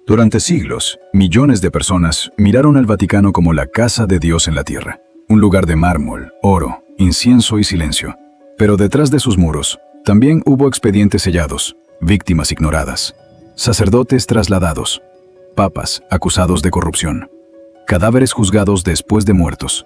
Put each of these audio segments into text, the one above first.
Durante siglos, millones de personas miraron al Vaticano como la casa de Dios en la tierra, un lugar de mármol, oro, incienso y silencio. Pero detrás de sus muros, también hubo expedientes sellados, víctimas ignoradas, sacerdotes trasladados, papas acusados de corrupción, cadáveres juzgados después de muertos,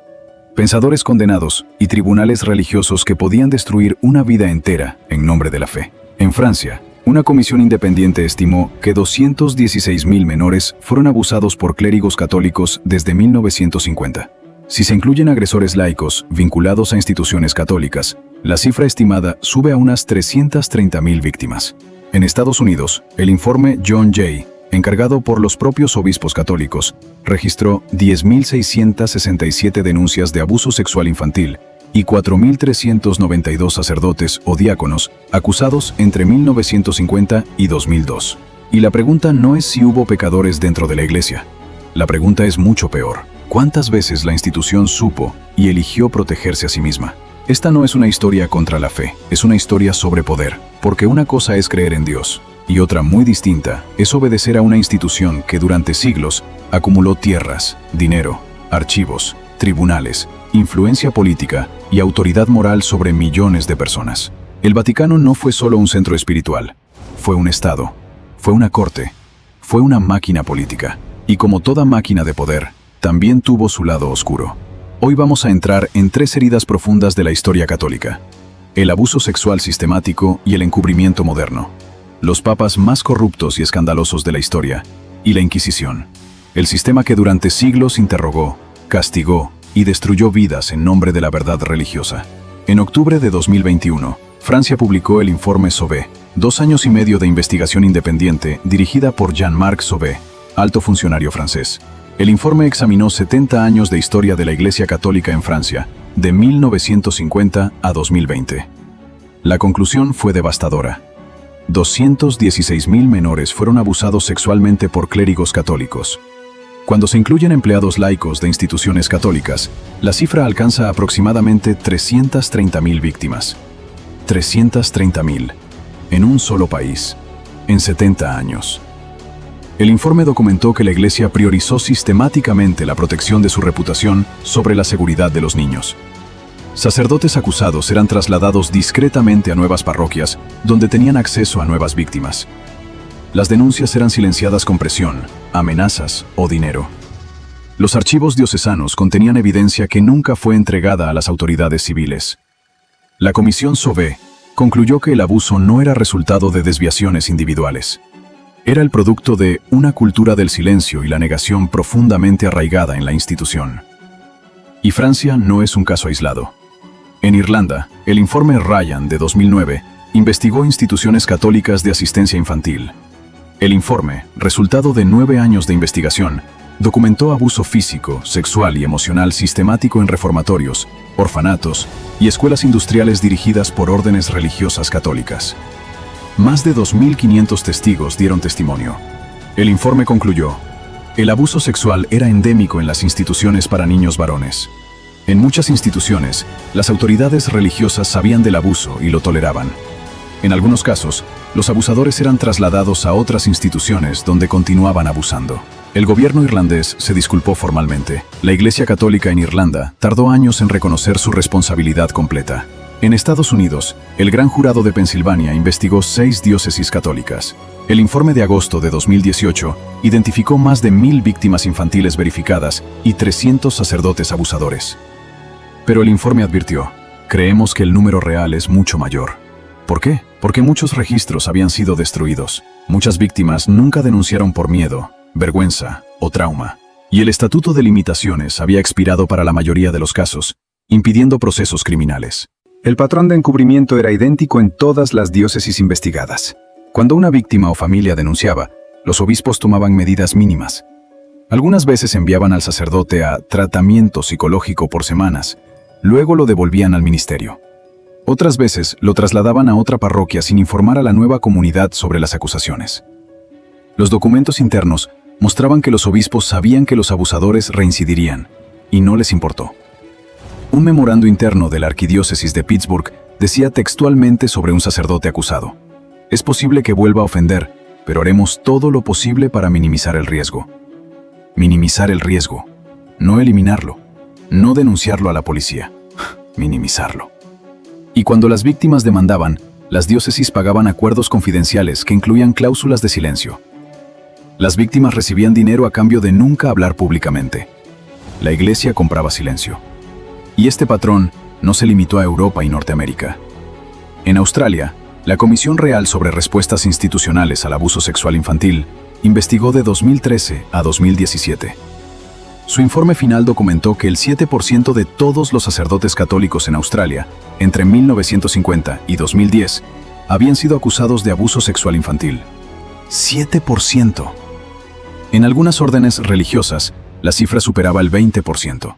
pensadores condenados y tribunales religiosos que podían destruir una vida entera en nombre de la fe. En Francia, una comisión independiente estimó que 216.000 menores fueron abusados por clérigos católicos desde 1950. Si se incluyen agresores laicos vinculados a instituciones católicas, la cifra estimada sube a unas 330.000 víctimas. En Estados Unidos, el informe John Jay, encargado por los propios obispos católicos, registró 10.667 denuncias de abuso sexual infantil y 4.392 sacerdotes o diáconos acusados entre 1950 y 2002. Y la pregunta no es si hubo pecadores dentro de la iglesia. La pregunta es mucho peor. ¿Cuántas veces la institución supo y eligió protegerse a sí misma? Esta no es una historia contra la fe, es una historia sobre poder, porque una cosa es creer en Dios, y otra muy distinta es obedecer a una institución que durante siglos acumuló tierras, dinero, archivos, tribunales, influencia política y autoridad moral sobre millones de personas. El Vaticano no fue solo un centro espiritual, fue un Estado, fue una corte, fue una máquina política, y como toda máquina de poder, también tuvo su lado oscuro. Hoy vamos a entrar en 3 heridas profundas de la historia católica: el abuso sexual sistemático y el encubrimiento moderno, los papas más corruptos y escandalosos de la historia, y la Inquisición, el sistema que durante siglos interrogó, castigó y destruyó vidas en nombre de la verdad religiosa. En octubre de 2021, Francia publicó el informe Sauvé, 2 años y medio de investigación independiente dirigida por Jean-Marc Sauvé, alto funcionario francés. El informe examinó 70 años de historia de la Iglesia Católica en Francia, de 1950 a 2020. La conclusión fue devastadora. 216.000 menores fueron abusados sexualmente por clérigos católicos. Cuando se incluyen empleados laicos de instituciones católicas, la cifra alcanza aproximadamente 330.000 víctimas. 330.000, en un solo país, en 70 años. El informe documentó que la Iglesia priorizó sistemáticamente la protección de su reputación sobre la seguridad de los niños. Sacerdotes acusados eran trasladados discretamente a nuevas parroquias, donde tenían acceso a nuevas víctimas. Las denuncias eran silenciadas con presión, amenazas o dinero. Los archivos diocesanos contenían evidencia que nunca fue entregada a las autoridades civiles. La Comisión Sauvé concluyó que el abuso no era resultado de desviaciones individuales. Era el producto de una cultura del silencio y la negación profundamente arraigada en la institución. Y Francia no es un caso aislado. En Irlanda, el informe Ryan de 2009 investigó instituciones católicas de asistencia infantil. El informe, resultado de 9 años de investigación, documentó abuso físico, sexual y emocional sistemático en reformatorios, orfanatos y escuelas industriales dirigidas por órdenes religiosas católicas. Más de 2.500 testigos dieron testimonio. El informe concluyó: el abuso sexual era endémico en las instituciones para niños varones. En muchas instituciones, las autoridades religiosas sabían del abuso y lo toleraban. En algunos casos, los abusadores eran trasladados a otras instituciones donde continuaban abusando. El gobierno irlandés se disculpó formalmente. La Iglesia Católica en Irlanda tardó años en reconocer su responsabilidad completa. En Estados Unidos, el Gran Jurado de Pensilvania investigó 6 diócesis católicas. El informe de agosto de 2018 identificó más de 1.000 víctimas infantiles verificadas y 300 sacerdotes abusadores. Pero el informe advirtió: creemos que el número real es mucho mayor. ¿Por qué? Porque muchos registros habían sido destruidos. Muchas víctimas nunca denunciaron por miedo, vergüenza o trauma. Y el estatuto de limitaciones había expirado para la mayoría de los casos, impidiendo procesos criminales. El patrón de encubrimiento era idéntico en todas las diócesis investigadas. Cuando una víctima o familia denunciaba, los obispos tomaban medidas mínimas. Algunas veces enviaban al sacerdote a tratamiento psicológico por semanas, luego lo devolvían al ministerio. Otras veces lo trasladaban a otra parroquia sin informar a la nueva comunidad sobre las acusaciones. Los documentos internos mostraban que los obispos sabían que los abusadores reincidirían, y no les importó. Un memorando interno de la Arquidiócesis de Pittsburgh decía textualmente sobre un sacerdote acusado: es posible que vuelva a ofender, pero haremos todo lo posible para minimizar el riesgo. Minimizar el riesgo, no eliminarlo, no denunciarlo a la policía, minimizarlo. Y cuando las víctimas demandaban, las diócesis pagaban acuerdos confidenciales que incluían cláusulas de silencio. Las víctimas recibían dinero a cambio de nunca hablar públicamente. La Iglesia compraba silencio. Y este patrón no se limitó a Europa y Norteamérica. En Australia, la Comisión Real sobre Respuestas Institucionales al Abuso Sexual Infantil investigó de 2013 a 2017. Su informe final documentó que el 7% de todos los sacerdotes católicos en Australia, entre 1950 y 2010, habían sido acusados de abuso sexual infantil. 7%. En algunas órdenes religiosas, la cifra superaba el 20%.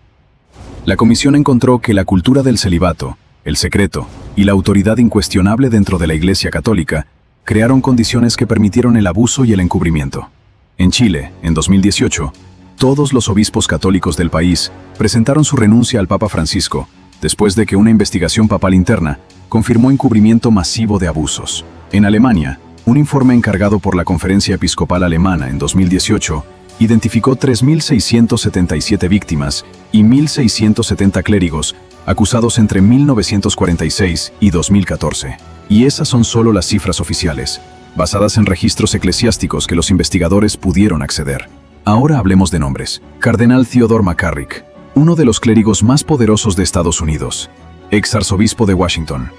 La comisión encontró que la cultura del celibato, el secreto y la autoridad incuestionable dentro de la Iglesia Católica crearon condiciones que permitieron el abuso y el encubrimiento. En Chile, en 2018, todos los obispos católicos del país presentaron su renuncia al Papa Francisco, después de que una investigación papal interna confirmó encubrimiento masivo de abusos. En Alemania, un informe encargado por la Conferencia Episcopal Alemana en 2018 identificó 3.677 víctimas y 1.670 clérigos acusados entre 1946 y 2014. Y esas son solo las cifras oficiales, basadas en registros eclesiásticos que los investigadores pudieron acceder. Ahora hablemos de nombres. Cardenal Theodore McCarrick, uno de los clérigos más poderosos de Estados Unidos, ex arzobispo de Washington,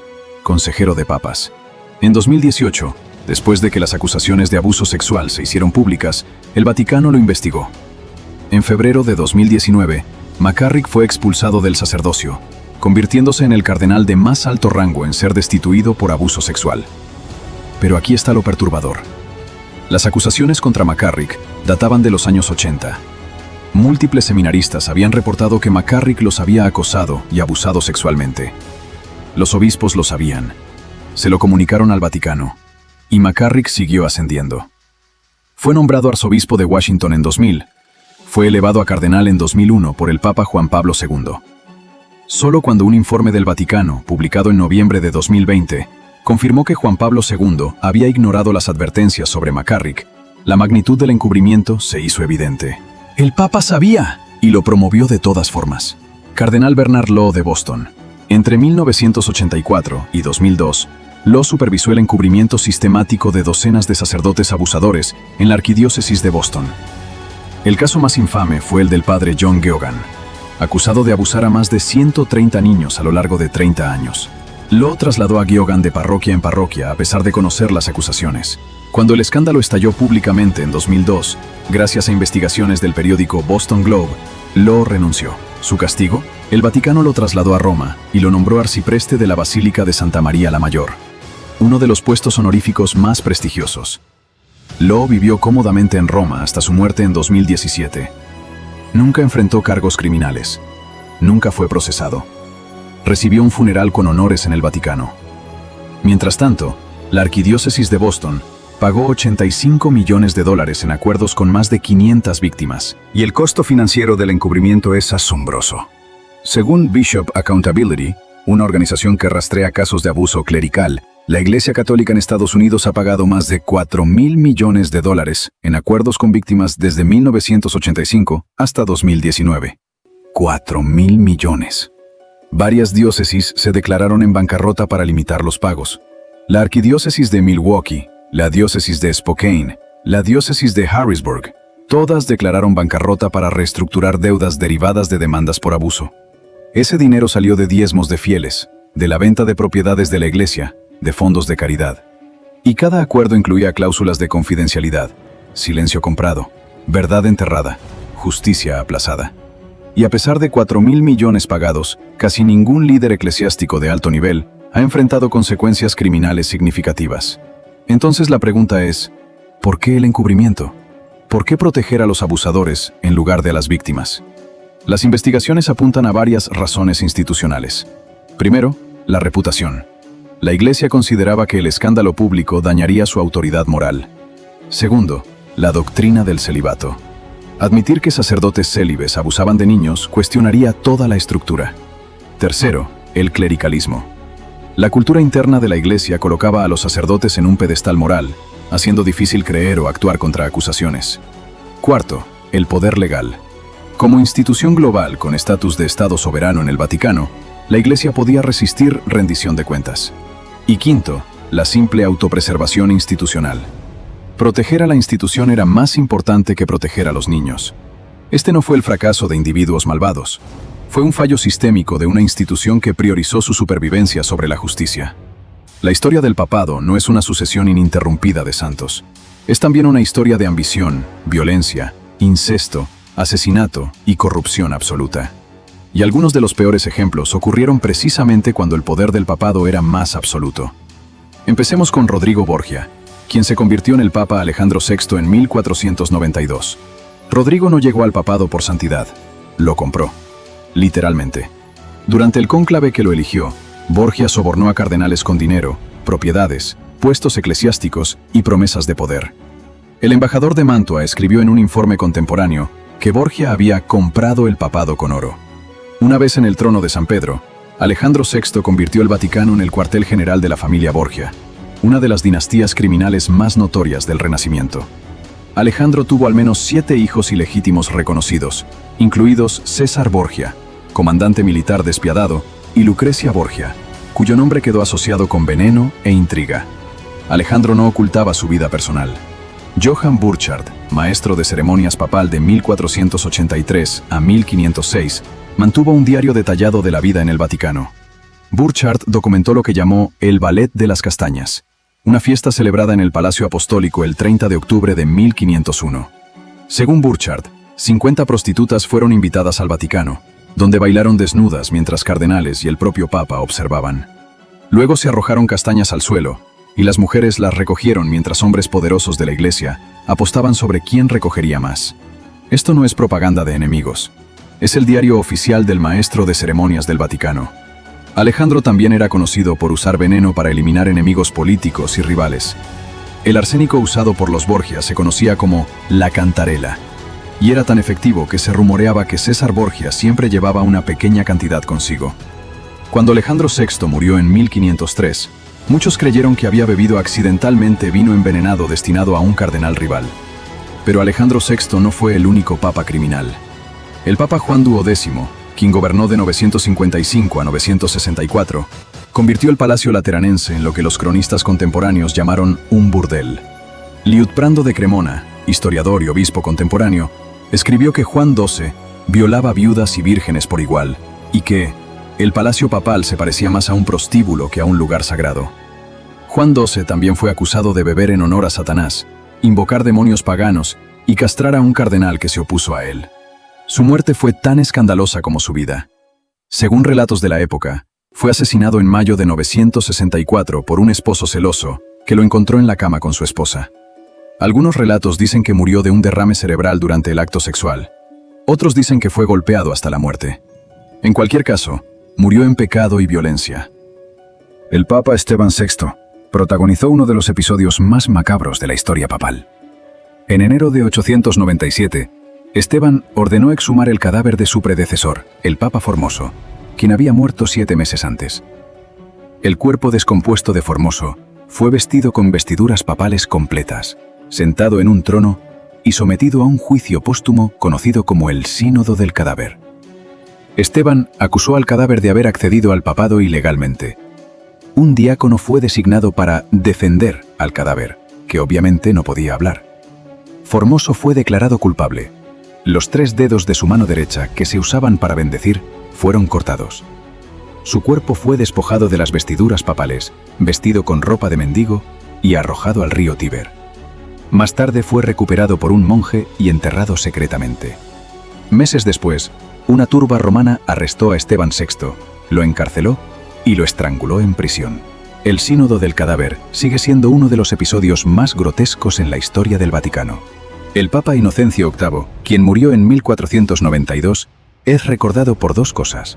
consejero de papas. En 2018, después de que las acusaciones de abuso sexual se hicieron públicas, el Vaticano lo investigó. En febrero de 2019, McCarrick fue expulsado del sacerdocio, convirtiéndose en el cardenal de más alto rango en ser destituido por abuso sexual. Pero aquí está lo perturbador. Las acusaciones contra McCarrick databan de los años 80. Múltiples seminaristas habían reportado que McCarrick los había acosado y abusado sexualmente. Los obispos lo sabían. Se lo comunicaron al Vaticano. Y McCarrick siguió ascendiendo. Fue nombrado arzobispo de Washington en 2000. Fue elevado a cardenal en 2001 por el Papa Juan Pablo II. Solo cuando un informe del Vaticano, publicado en noviembre de 2020, confirmó que Juan Pablo II había ignorado las advertencias sobre McCarrick, la magnitud del encubrimiento se hizo evidente. El Papa sabía y lo promovió de todas formas. Cardenal Bernard Law de Boston. Entre 1984 y 2002, Law supervisó el encubrimiento sistemático de docenas de sacerdotes abusadores en la arquidiócesis de Boston. El caso más infame fue el del padre John Geoghan, acusado de abusar a más de 130 niños a lo largo de 30 años. Law trasladó a Geoghan de parroquia en parroquia a pesar de conocer las acusaciones. Cuando el escándalo estalló públicamente en 2002, gracias a investigaciones del periódico Boston Globe, Law renunció. ¿Su castigo? El Vaticano lo trasladó a Roma y lo nombró arcipreste de la Basílica de Santa María la Mayor, uno de los puestos honoríficos más prestigiosos. Law vivió cómodamente en Roma hasta su muerte en 2017. Nunca enfrentó cargos criminales. Nunca fue procesado. Recibió un funeral con honores en el Vaticano. Mientras tanto, la arquidiócesis de Boston pagó $85 millones en acuerdos con más de 500 víctimas. Y el costo financiero del encubrimiento es asombroso. Según Bishop Accountability, una organización que rastrea casos de abuso clerical, la Iglesia Católica en Estados Unidos ha pagado más de $4.000 millones en acuerdos con víctimas desde 1985 hasta 2019. $4.000 millones. Varias diócesis se declararon en bancarrota para limitar los pagos. La arquidiócesis de Milwaukee, la diócesis de Spokane, la diócesis de Harrisburg, todas declararon bancarrota para reestructurar deudas derivadas de demandas por abuso. Ese dinero salió de diezmos de fieles, de la venta de propiedades de la iglesia, de fondos de caridad. Y cada acuerdo incluía cláusulas de confidencialidad, silencio comprado, verdad enterrada, justicia aplazada. Y a pesar de $4.000 millones pagados, casi ningún líder eclesiástico de alto nivel ha enfrentado consecuencias criminales significativas. Entonces la pregunta es, ¿por qué el encubrimiento? ¿Por qué proteger a los abusadores en lugar de a las víctimas? Las investigaciones apuntan a varias razones institucionales. Primero, la reputación. La Iglesia consideraba que el escándalo público dañaría su autoridad moral. Segundo, la doctrina del celibato. Admitir que sacerdotes célibes abusaban de niños cuestionaría toda la estructura. Tercero, el clericalismo. La cultura interna de la Iglesia colocaba a los sacerdotes en un pedestal moral, haciendo difícil creer o actuar contra acusaciones. Cuarto, el poder legal. Como institución global con estatus de Estado soberano en el Vaticano, la Iglesia podía resistir rendición de cuentas. Y quinto, la simple autopreservación institucional. Proteger a la institución era más importante que proteger a los niños. Este no fue el fracaso de individuos malvados. Fue un fallo sistémico de una institución que priorizó su supervivencia sobre la justicia. La historia del papado no es una sucesión ininterrumpida de santos. Es también una historia de ambición, violencia, incesto, asesinato y corrupción absoluta. Y algunos de los peores ejemplos ocurrieron precisamente cuando el poder del papado era más absoluto. Empecemos con Rodrigo Borgia, quien se convirtió en el Papa Alejandro VI en 1492. Rodrigo no llegó al papado por santidad, lo compró. Literalmente. Durante el cónclave que lo eligió, Borgia sobornó a cardenales con dinero, propiedades, puestos eclesiásticos y promesas de poder. El embajador de Mantua escribió en un informe contemporáneo que Borgia había comprado el papado con oro. Una vez en el trono de San Pedro, Alejandro VI convirtió el Vaticano en el cuartel general de la familia Borgia, una de las dinastías criminales más notorias del Renacimiento. Alejandro tuvo al menos 7 hijos ilegítimos reconocidos, incluidos César Borgia, comandante militar despiadado, y Lucrecia Borgia, cuyo nombre quedó asociado con veneno e intriga. Alejandro no ocultaba su vida personal. Johann Burchard, maestro de ceremonias papal de 1483 a 1506, mantuvo un diario detallado de la vida en el Vaticano. Burchard documentó lo que llamó el Ballet de las Castañas, una fiesta celebrada en el Palacio Apostólico el 30 de octubre de 1501. Según Burchard, 50 prostitutas fueron invitadas al Vaticano, donde bailaron desnudas mientras cardenales y el propio Papa observaban. Luego se arrojaron castañas al suelo, y las mujeres las recogieron mientras hombres poderosos de la Iglesia apostaban sobre quién recogería más. Esto no es propaganda de enemigos. Es el diario oficial del maestro de ceremonias del Vaticano. Alejandro también era conocido por usar veneno para eliminar enemigos políticos y rivales. El arsénico usado por los Borgia se conocía como la cantarela, y era tan efectivo que se rumoreaba que César Borgia siempre llevaba una pequeña cantidad consigo. Cuando Alejandro VI murió en 1503, muchos creyeron que había bebido accidentalmente vino envenenado destinado a un cardenal rival. Pero Alejandro VI no fue el único papa criminal. El Papa Juan XII, quien gobernó de 955 a 964, convirtió el Palacio Lateranense en lo que los cronistas contemporáneos llamaron un burdel. Liutprando de Cremona, historiador y obispo contemporáneo, escribió que Juan XII violaba viudas y vírgenes por igual, y que el palacio papal se parecía más a un prostíbulo que a un lugar sagrado. Juan XII también fue acusado de beber en honor a Satanás, invocar demonios paganos y castrar a un cardenal que se opuso a él. Su muerte fue tan escandalosa como su vida. Según relatos de la época, fue asesinado en mayo de 964 por un esposo celoso que lo encontró en la cama con su esposa. Algunos relatos dicen que murió de un derrame cerebral durante el acto sexual. Otros dicen que fue golpeado hasta la muerte. En cualquier caso, murió en pecado y violencia. El Papa Esteban VI protagonizó uno de los episodios más macabros de la historia papal. En enero de 897, Esteban ordenó exhumar el cadáver de su predecesor, el Papa Formoso, quien había muerto 7 meses antes. El cuerpo descompuesto de Formoso fue vestido con vestiduras papales completas, sentado en un trono y sometido a un juicio póstumo conocido como el Sínodo del Cadáver. Esteban acusó al cadáver de haber accedido al papado ilegalmente. Un diácono fue designado para defender al cadáver, que obviamente no podía hablar. Formoso fue declarado culpable. Los 3 dedos de su mano derecha, que se usaban para bendecir, fueron cortados. Su cuerpo fue despojado de las vestiduras papales, vestido con ropa de mendigo y arrojado al río Tíber. Más tarde fue recuperado por un monje y enterrado secretamente. Meses después, una turba romana arrestó a Esteban VI, lo encarceló y lo estranguló en prisión. El Sínodo del Cadáver sigue siendo uno de los episodios más grotescos en la historia del Vaticano. El Papa Inocencio VIII, quien murió en 1492, es recordado por 2 cosas.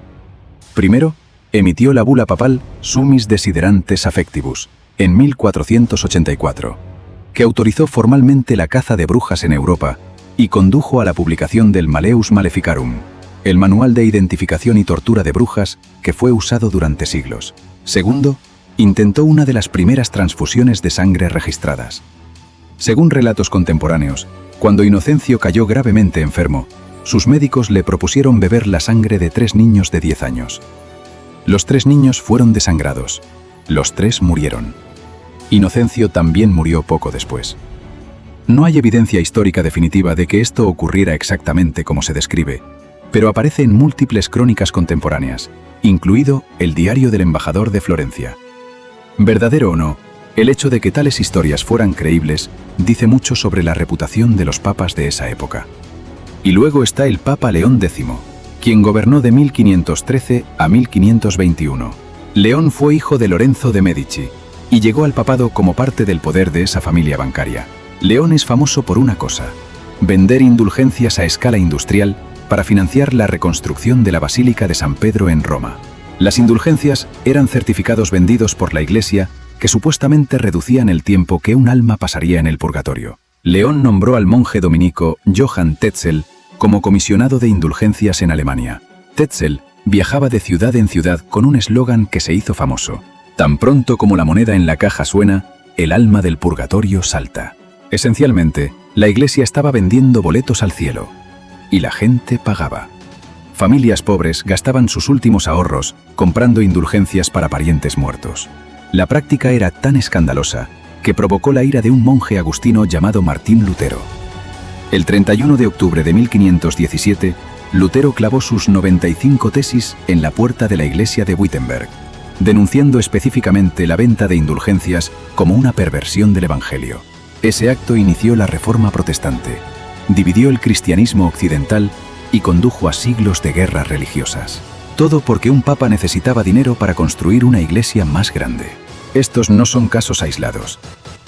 Primero, emitió la bula papal Summis Desiderantes Affectibus en 1484, que autorizó formalmente la caza de brujas en Europa y condujo a la publicación del Malleus Maleficarum, el manual de identificación y tortura de brujas que fue usado durante siglos. Segundo, intentó una de las primeras transfusiones de sangre registradas. Según relatos contemporáneos, cuando Inocencio cayó gravemente enfermo, sus médicos le propusieron beber la sangre de 3 niños de 10 años. Los 3 niños fueron desangrados. Los 3 murieron. Inocencio también murió poco después. No hay evidencia histórica definitiva de que esto ocurriera exactamente como se describe, pero aparece en múltiples crónicas contemporáneas, incluido el Diario del Embajador de Florencia. Verdadero o no, el hecho de que tales historias fueran creíbles dice mucho sobre la reputación de los papas de esa época. Y luego está el Papa León X, quien gobernó de 1513 a 1521. León fue hijo de Lorenzo de Medici y llegó al papado como parte del poder de esa familia bancaria. León es famoso por una cosa: vender indulgencias a escala industrial para financiar la reconstrucción de la Basílica de San Pedro en Roma. Las indulgencias eran certificados vendidos por la Iglesia que supuestamente reducían el tiempo que un alma pasaría en el purgatorio. León nombró al monje dominico Johann Tetzel como comisionado de indulgencias en Alemania. Tetzel viajaba de ciudad en ciudad con un eslogan que se hizo famoso: tan pronto como la moneda en la caja suena, el alma del purgatorio salta. Esencialmente, la Iglesia estaba vendiendo boletos al cielo, y la gente pagaba. Familias pobres gastaban sus últimos ahorros comprando indulgencias para parientes muertos. La práctica era tan escandalosa que provocó la ira de un monje agustino llamado Martín Lutero. El 31 de octubre de 1517, Lutero clavó sus 95 tesis en la puerta de la iglesia de Wittenberg, denunciando específicamente la venta de indulgencias como una perversión del Evangelio. Ese acto inició la Reforma Protestante, dividió el cristianismo occidental y condujo a siglos de guerras religiosas. Todo porque un papa necesitaba dinero para construir una iglesia más grande. Estos no son casos aislados.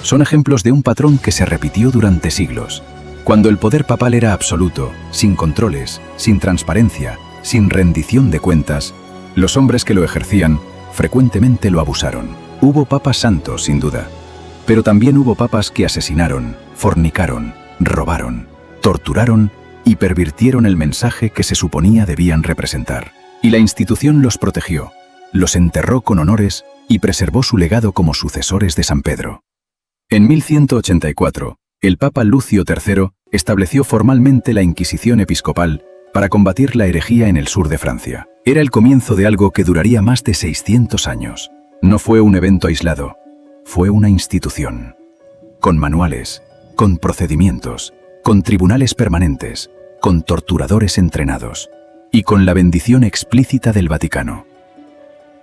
Son ejemplos de un patrón que se repitió durante siglos. Cuando el poder papal era absoluto, sin controles, sin transparencia, sin rendición de cuentas, los hombres que lo ejercían frecuentemente lo abusaron. Hubo papas santos, sin duda, pero también hubo papas que asesinaron, fornicaron, robaron, torturaron y pervirtieron el mensaje que se suponía debían representar. Y la institución los protegió, los enterró con honores y preservó su legado como sucesores de San Pedro. En 1184, el Papa Lucio III estableció formalmente la Inquisición episcopal para combatir la herejía en el sur de Francia. Era el comienzo de algo que duraría más de 600 años. No fue un evento aislado, fue una institución. Con manuales, con procedimientos, con tribunales permanentes, con torturadores entrenados y con la bendición explícita del Vaticano.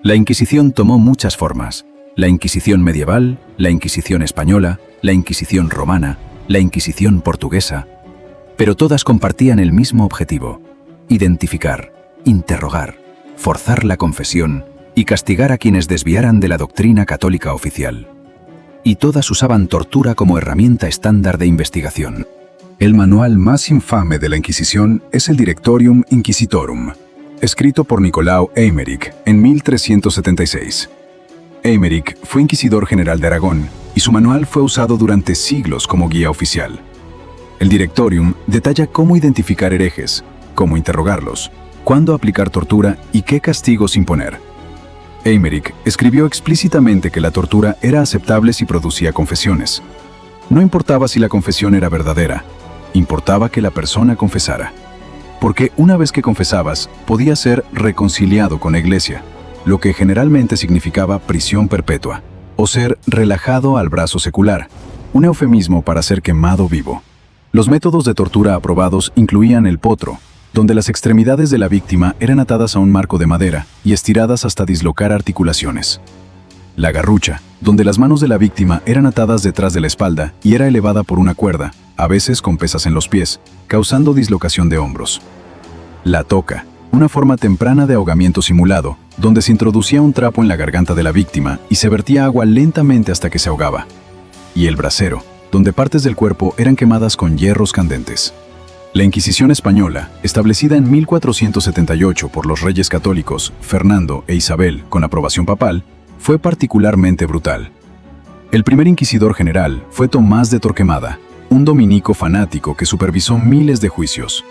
La Inquisición tomó muchas formas: la Inquisición medieval, la Inquisición española, la Inquisición romana, la Inquisición portuguesa, pero todas compartían el mismo objetivo: identificar, interrogar, forzar la confesión y castigar a quienes desviaran de la doctrina católica oficial. Y todas usaban tortura como herramienta estándar de investigación. El manual más infame de la Inquisición es el Directorium Inquisitorum, escrito por Nicolau Eymerich en 1376. Eymerich fue inquisidor general de Aragón y su manual fue usado durante siglos como guía oficial. El Directorium detalla cómo identificar herejes, cómo interrogarlos, cuándo aplicar tortura y qué castigos imponer. Eymerich escribió explícitamente que la tortura era aceptable si producía confesiones. No importaba si la confesión era verdadera, importaba que la persona confesara. Porque una vez que confesabas, podías ser reconciliado con la iglesia, lo que generalmente significaba prisión perpetua, o ser relajado al brazo secular, un eufemismo para ser quemado vivo. Los métodos de tortura aprobados incluían el potro, donde las extremidades de la víctima eran atadas a un marco de madera y estiradas hasta dislocar articulaciones. La garrucha, donde las manos de la víctima eran atadas detrás de la espalda y era elevada por una cuerda, a veces con pesas en los pies, causando dislocación de hombros. La toca, una forma temprana de ahogamiento simulado, donde se introducía un trapo en la garganta de la víctima y se vertía agua lentamente hasta que se ahogaba. Y el brasero, donde partes del cuerpo eran quemadas con hierros candentes. La Inquisición española, establecida en 1478 por los reyes católicos Fernando e Isabel con aprobación papal, fue particularmente brutal. El primer inquisidor general fue Tomás de Torquemada, un dominico fanático que supervisó miles de juicios.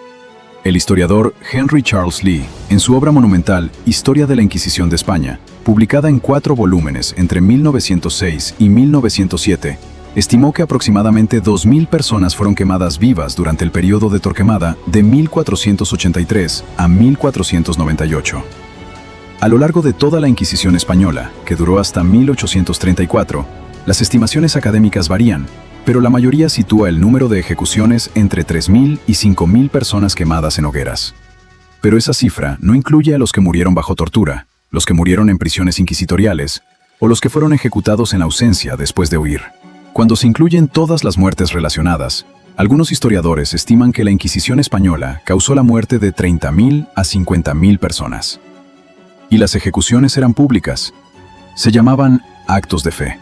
El historiador Henry Charles Lee, en su obra monumental Historia de la Inquisición de España, publicada en 4 volúmenes entre 1906 y 1907, estimó que aproximadamente 2.000 personas fueron quemadas vivas durante el periodo de Torquemada de 1483 a 1498. A lo largo de toda la Inquisición española, que duró hasta 1834, las estimaciones académicas varían, pero la mayoría sitúa el número de ejecuciones entre 3.000 y 5.000 personas quemadas en hogueras. Pero esa cifra no incluye a los que murieron bajo tortura, los que murieron en prisiones inquisitoriales, o los que fueron ejecutados en ausencia después de huir. Cuando se incluyen todas las muertes relacionadas, algunos historiadores estiman que la Inquisición española causó la muerte de 30.000 a 50.000 personas. Y las ejecuciones eran públicas. Se llamaban actos de fe.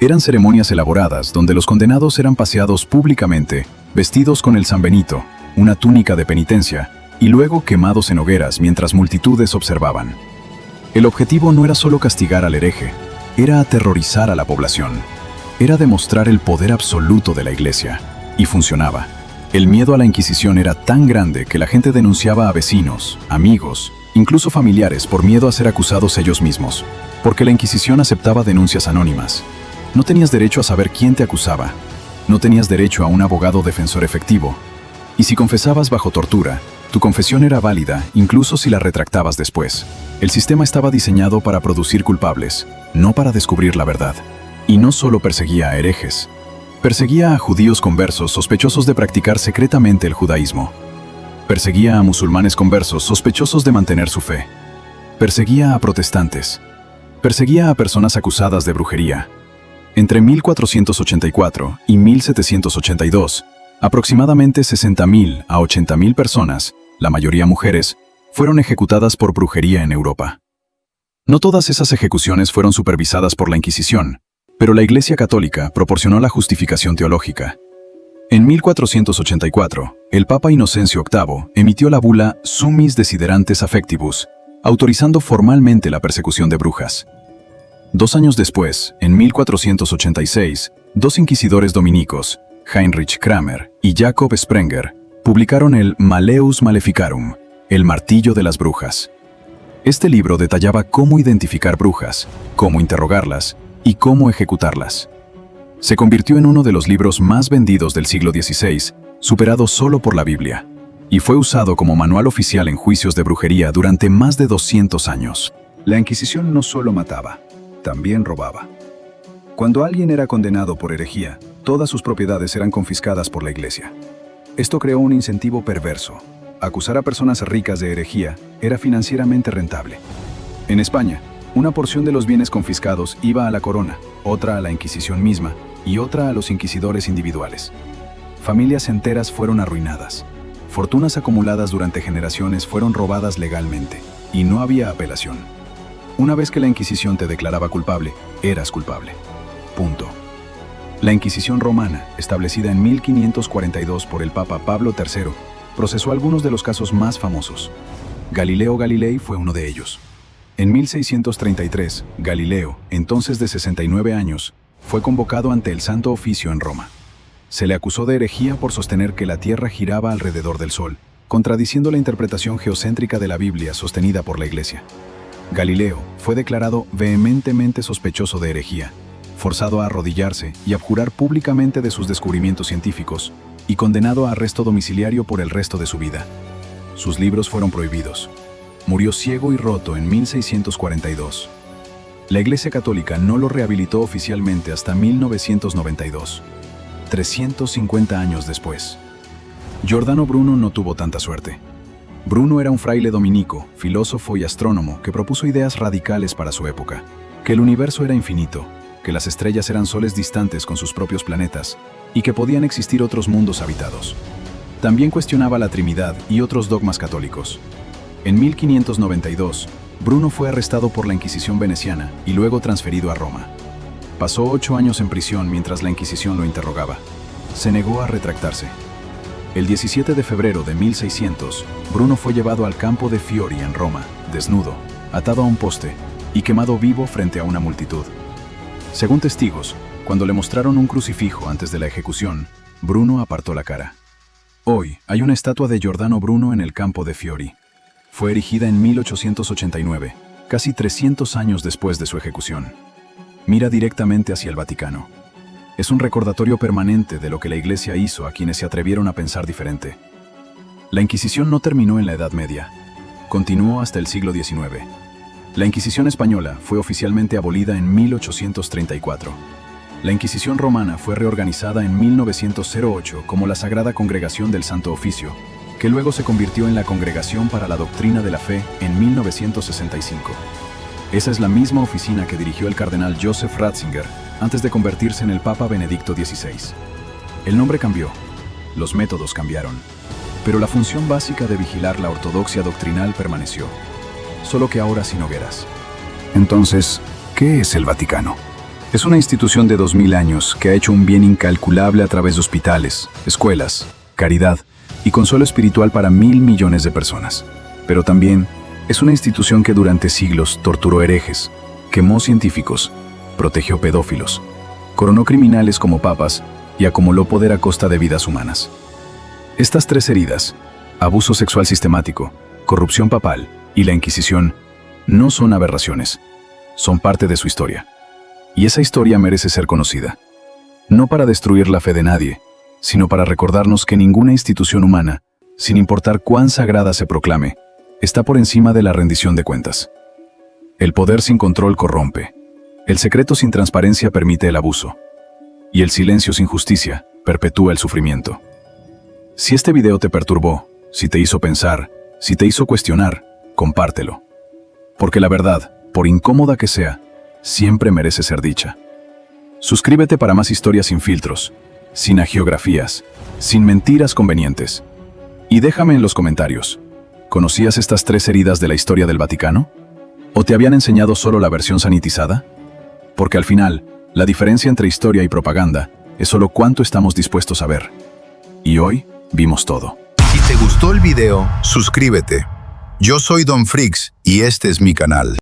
Eran ceremonias elaboradas donde los condenados eran paseados públicamente, vestidos con el San Benito, una túnica de penitencia, y luego quemados en hogueras mientras multitudes observaban. El objetivo no era solo castigar al hereje, era aterrorizar a la población. Era demostrar el poder absoluto de la Iglesia. Y funcionaba. El miedo a la Inquisición era tan grande que la gente denunciaba a vecinos, amigos, incluso familiares por miedo a ser acusados ellos mismos. Porque la Inquisición aceptaba denuncias anónimas. No tenías derecho a saber quién te acusaba. No tenías derecho a un abogado defensor efectivo. Y si confesabas bajo tortura, tu confesión era válida incluso si la retractabas después. El sistema estaba diseñado para producir culpables, no para descubrir la verdad. Y no solo perseguía a herejes. Perseguía a judíos conversos sospechosos de practicar secretamente el judaísmo. Perseguía a musulmanes conversos sospechosos de mantener su fe. Perseguía a protestantes. Perseguía a personas acusadas de brujería. Entre 1484 y 1782, aproximadamente 60.000 a 80.000 personas, la mayoría mujeres, fueron ejecutadas por brujería en Europa. No todas esas ejecuciones fueron supervisadas por la Inquisición, pero la Iglesia Católica proporcionó la justificación teológica. En 1484, el Papa Inocencio VIII emitió la bula Summis Desiderantes Affectibus, autorizando formalmente la persecución de brujas. 2 años después, en 1486, 2 inquisidores dominicos, Heinrich Kramer y Jacob Sprenger, publicaron el Malleus Maleficarum, el martillo de las brujas. Este libro detallaba cómo identificar brujas, cómo interrogarlas y cómo ejecutarlas. Se convirtió en uno de los libros más vendidos del siglo XVI, superado solo por la Biblia, y fue usado como manual oficial en juicios de brujería durante más de 200 años. La Inquisición no solo mataba, también robaba. Cuando alguien era condenado por herejía, todas sus propiedades eran confiscadas por la Iglesia. Esto creó un incentivo perverso. Acusar a personas ricas de herejía era financieramente rentable. En España, una porción de los bienes confiscados iba a la corona, otra a la Inquisición misma y otra a los inquisidores individuales. Familias enteras fueron arruinadas. Fortunas acumuladas durante generaciones fueron robadas legalmente, y no había apelación. Una vez que la Inquisición te declaraba culpable, eras culpable. Punto. La Inquisición romana, establecida en 1542 por el Papa Pablo III, procesó algunos de los casos más famosos. Galileo Galilei fue uno de ellos. En 1633, Galileo, entonces de 69 años, fue convocado ante el Santo Oficio en Roma. Se le acusó de herejía por sostener que la Tierra giraba alrededor del Sol, contradiciendo la interpretación geocéntrica de la Biblia sostenida por la Iglesia. Galileo fue declarado vehementemente sospechoso de herejía, forzado a arrodillarse y abjurar públicamente de sus descubrimientos científicos, y condenado a arresto domiciliario por el resto de su vida. Sus libros fueron prohibidos. Murió ciego y roto en 1642. La Iglesia Católica no lo rehabilitó oficialmente hasta 1992, 350 años después. Giordano Bruno no tuvo tanta suerte. Bruno era un fraile dominico, filósofo y astrónomo que propuso ideas radicales para su época, que el universo era infinito, que las estrellas eran soles distantes con sus propios planetas y que podían existir otros mundos habitados. También cuestionaba la Trinidad y otros dogmas católicos. En 1592, Bruno fue arrestado por la Inquisición veneciana y luego transferido a Roma. Pasó 8 años en prisión mientras la Inquisición lo interrogaba. Se negó a retractarse. El 17 de febrero de 1600, Bruno fue llevado al campo de Fiori en Roma, desnudo, atado a un poste y quemado vivo frente a una multitud. Según testigos, cuando le mostraron un crucifijo antes de la ejecución, Bruno apartó la cara. Hoy hay una estatua de Giordano Bruno en el campo de Fiori. Fue erigida en 1889, casi 300 años después de su ejecución. Mira directamente hacia el Vaticano. Es un recordatorio permanente de lo que la Iglesia hizo a quienes se atrevieron a pensar diferente. La Inquisición no terminó en la Edad Media. Continuó hasta el siglo XIX. La Inquisición española fue oficialmente abolida en 1834. La Inquisición romana fue reorganizada en 1908 como la Sagrada Congregación del Santo Oficio, que luego se convirtió en la Congregación para la Doctrina de la Fe en 1965. Esa es la misma oficina que dirigió el cardenal Joseph Ratzinger antes de convertirse en el Papa Benedicto XVI. El nombre cambió, los métodos cambiaron, pero la función básica de vigilar la ortodoxia doctrinal permaneció, solo que ahora sin hogueras. Entonces, ¿qué es el Vaticano? Es una institución de 2000 años que ha hecho un bien incalculable a través de hospitales, escuelas, caridad y consuelo espiritual para 1.000 millones de personas. Pero también es una institución que durante siglos torturó herejes, quemó científicos, protegió pedófilos, coronó criminales como papas y acumuló poder a costa de vidas humanas. Estas tres heridas, abuso sexual sistemático, corrupción papal y la Inquisición, no son aberraciones, son parte de su historia. Y esa historia merece ser conocida, no para destruir la fe de nadie, sino para recordarnos que ninguna institución humana, sin importar cuán sagrada se proclame, está por encima de la rendición de cuentas. El poder sin control corrompe, el secreto sin transparencia permite el abuso, y el silencio sin justicia perpetúa el sufrimiento. Si este video te perturbó, si te hizo pensar, si te hizo cuestionar, compártelo. Porque la verdad, por incómoda que sea, siempre merece ser dicha. Suscríbete para más historias sin filtros, sin hagiografías, sin mentiras convenientes. Y déjame en los comentarios, ¿conocías estas tres heridas de la historia del Vaticano? ¿O te habían enseñado solo la versión sanitizada? Porque al final, la diferencia entre historia y propaganda es solo cuánto estamos dispuestos a ver. Y hoy vimos todo. Si te gustó el video, suscríbete. Yo soy Don Freaks y este es mi canal.